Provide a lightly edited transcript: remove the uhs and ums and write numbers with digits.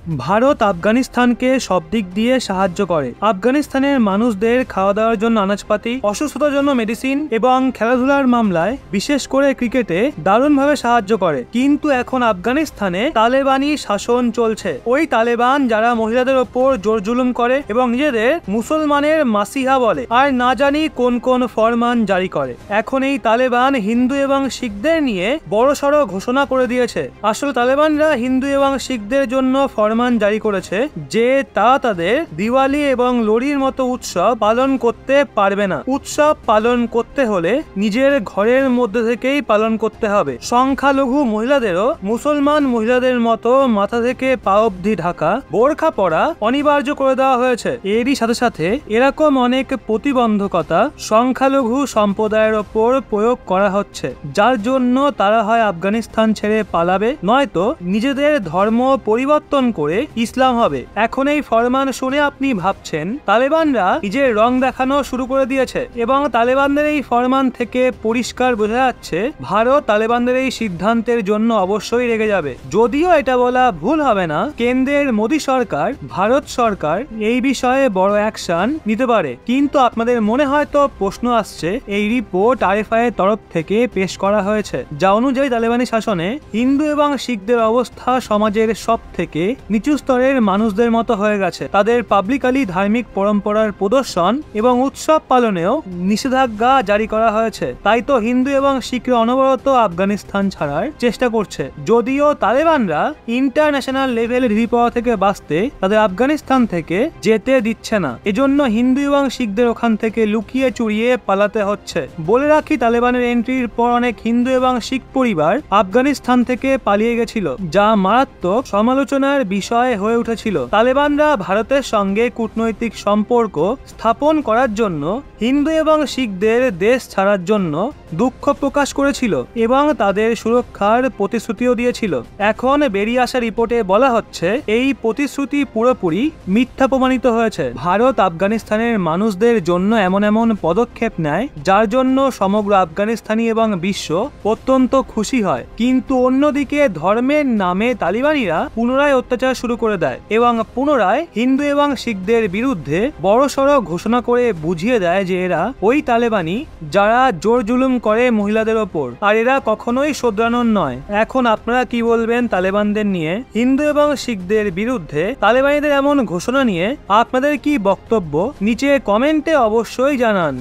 ভারত আফগানিস্তানকে সব দিক দিয়ে সাহায্য করে। আফগানিস্তানের মানুষদের খাওয়া দাওয়ার জন্য আনাজপাতি, অসুস্থতার জন্য মেডিসিন এবং খেলাধুলার মামলায় বিশেষ করে ক্রিকেটে দারুণভাবে সাহায্য করে। কিন্তু এখন আফগানিস্তানে তালেবানি শাসন চলছে। ওই তালেবান যারা মহিলাদের ওপর জোর জুলুম করে এবং নিজেদের মুসলমানের মাসিহা বলে আর না জানি কোন কোন ফরমান জারি করে। এখন এই তালেবান হিন্দু এবং শিখদের নিয়ে বড়সড় ঘোষণা করে দিয়েছে। আসলে তালেবানরা হিন্দু এবং শিখদের জন্য ফরমান জারি করেছে যে তারা তাদের দিওয়ালি এবং লোহড়ির মতো উৎসব পালন করতে পারবে না। উৎসব পালন করতে হলে নিজের ঘরের মধ্যে থেকেই পালন করতে হবে। সংখ্যালঘু মহিলাদেরও মুসলমান মহিলাদের মতো মাথা থেকে পা অবধি ঢাকা, বোরখা পরা অনিবার্য করে দেওয়া হয়েছে। এরই সাথে সাথে এরকম অনেক প্রতিবন্ধকতা সংখ্যালঘু সম্প্রদায়ের ওপর প্রয়োগ করা হচ্ছে, যার জন্য তারা হয় আফগানিস্তান ছেড়ে পালাবে, নয়তো নিজেদের ধর্ম পরিবর্তন করে ইসলাম হবে। এখন এই ফরমান শুনে আপনি ভাবছেন তালেবানরা নিজের রং দেখানো শুরু করে দিয়েছে এবং তালেবানদের এই ফরমান থেকে পরিষ্কার বোঝা যাচ্ছে ভারত তালেবানদের এই সিদ্ধান্তের জন্য অবশ্যই রেগে যাবে। যদিও এটা বলা ভুল হবে না, কেন্দ্রের মোদী সরকার, ভারত সরকার এই বিষয়ে বড় অ্যাকশন নিতে পারে। কিন্তু আপনাদের মনে হয়তো প্রশ্ন আসছে, এই রিপোর্ট আরএফআই এর তরফ থেকে পেশ করা হয়েছে, যা অনুযায়ী তালেবানি শাসনে হিন্দু এবং শিখদের অবস্থা সমাজের সব থেকে নিচু স্তরের মানুষদের মতো হয়ে গেছে। তাদের পাবলিকালি ধার্মিক পরম্পরার প্রদর্শন এবং উৎসব পালনেও নিষেধাজ্ঞা জারি করা হয়েছে। তাই তো হিন্দু এবং শিখরা অনবরত আফগানিস্তান ছাড়ার চেষ্টা করছে। যদিও তালেবানরা ইন্টারন্যাশনাল লেভেলে ঢিল পাওয়া থেকে বাঁচতে তাদের আফগানিস্তান থেকে যেতে দিচ্ছে না। এজন্য হিন্দু এবং শিখদের ওখান থেকে লুকিয়ে চুরিয়ে পালাতে হচ্ছে। বলে রাখি, তালেবানের এন্ট্রির পর অনেক হিন্দু এবং শিখ পরিবার আফগানিস্তান থেকে পালিয়ে গেছিল, যা মারাত্মক সমালোচনার বিষয় হয়ে উঠেছিল। তালেবানরা ভারতের সঙ্গে কূটনৈতিক সম্পর্ক স্থাপন করার জন্য হিন্দু এবং শিখদের দেশ ছাড়ার জন্য দুঃখ প্রকাশ করেছিল এবং তাদের সুরক্ষার প্রতিশ্রুতিও দিয়েছিল। এখন বেরিয়ে আসা রিপোর্টে বলা হচ্ছে এই প্রতিশ্রুতি পুরোপুরি মিথ্যা প্রমাণিত হয়েছে। ভারত আফগানিস্তানের মানুষদের জন্য এমন এমন পদক্ষেপ নেয় যার জন্য সমগ্র আফগানিস্তানি এবং বিশ্ব অত্যন্ত খুশি হয়। কিন্তু অন্যদিকে ধর্মের নামে তালিবানিরা পুনরায় অত্যাচার শুরু করে দেয় এবং পুনরায় হিন্দু এবং শিখদের বিরুদ্ধে বড়সড় ঘোষণা করে বুঝিয়ে দেয় যে এরা ওই তালেবানি যারা জোর জুলুম করে মহিলাদের ওপর, আর এরা কখনোই শোধরানোর নয়। এখন আপনারা কি বলবেন তালেবানদের নিয়ে? হিন্দু এবং শিখদের বিরুদ্ধে তালেবানিদের এমন ঘোষণা নিয়ে আপনাদের কি বক্তব্য নিচে কমেন্টে অবশ্যই জানান।